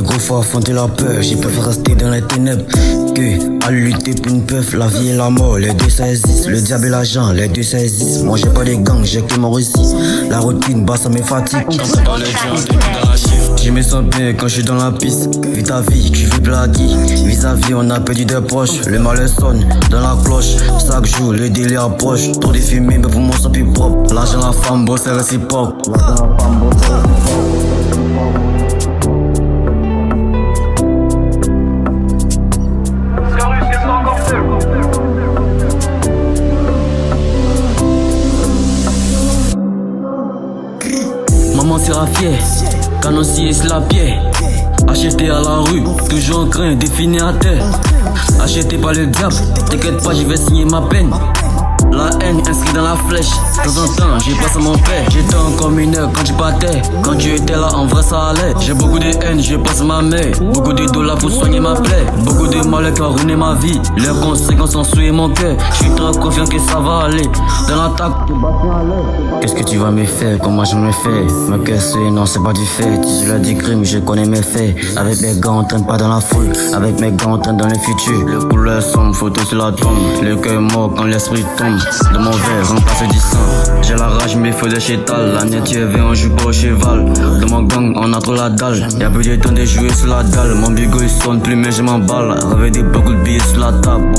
Les gros faut affronter la peur, j'ai préféré rester dans les ténèbres que à lutter pour une peuf. La vie et la mort, les deux saisissent. Le diable et l'argent, les deux saisissent. Moi j'ai pas des gangs, j'ai que mon récit. La routine, bah ça me fatigue. Je me sens bien quand je suis dans la piste. Vis ta vie, tu veux blaguer. Vis-à-vis, on a perdu des proches. Le mal sonne dans la cloche. Chaque jour, le délire approche. Trop de fumée, mais pour moi, c'est plus propre. L'argent, la femme, bon, c'est réciproque. Maman sera fière, Canoncier et Slapier. Acheté à la rue, toujours en grain, défini à terre. Acheté par le diable, t'inquiète pas, je vais signer ma peine. La haine inscrite dans la flèche. De temps en temps, j'ai passé à mon père. J'étais encore mineur quand tu partais. Quand tu étais là, en vrai ça allait. J'ai beaucoup de haine, je passe ma mère. Beaucoup de dollars pour soigner ma plaie. Beaucoup de malheur qui a ruiné ma vie. Les conséquences ont souillé mon cœur. Je suis très confiant que ça va aller. Dans l'attaque, qu'est-ce que tu vas me faire? Comment je me fais? Me casser, non, c'est pas du fait. Si je l'ai dit crime, je connais mes faits. Avec mes gants, on traîne pas dans la foule. Avec mes gants, on traîne dans le futur. Les couleurs sombres, photos sur la tombe. Le cœur mort quand l'esprit tombe. De mon verre, on passe du sang. J'ai la rage, mais faut des chétales. La nature vient, on joue pas au cheval. De mon gang, on a trop la dalle. Y'a plus de temps de jouer sur la dalle. Mon bigot il sonne plus, mais je m'emballe. Avec des beaucoup de billets sur la table.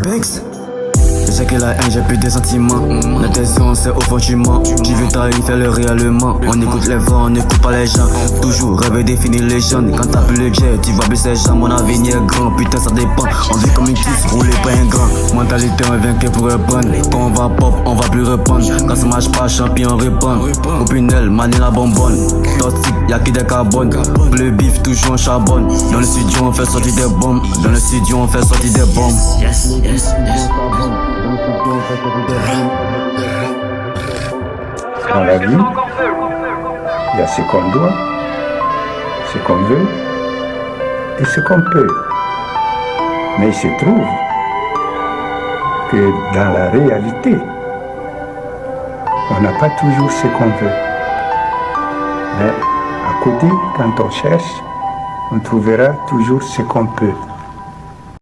Banks. Je sais que la haine, j'ai plus de sentiments. L'intention, c'est au fond du mens. Tu veux ta vie, fais-le réellement. On écoute les voix, on n'écoute pas les gens. Toujours rêver définir les jeunes. Quand t'as plus le jet, tu vois plus ces gens. Mon avenir est grand, putain, ça dépend. On vit comme une tisse, rouler pas un grand. Mentalité, on vient que pour répondre. Quand on va pop, on va plus répondre. Quand ça marche pas, champion, on répond. Opinel, maner la bonbonne. Toxique, y'a qui des carbone. Le bif, toujours on charbonne. Dans le studio, on fait sortir des bombes. Dans le studio, on fait sortir des bombes. Yes, yes, yes. Dans la vie, il y a ce qu'on doit, ce qu'on veut et ce qu'on peut. Mais il se trouve que dans la réalité, on n'a pas toujours ce qu'on veut. Mais à côté, quand on cherche, on trouvera toujours ce qu'on peut.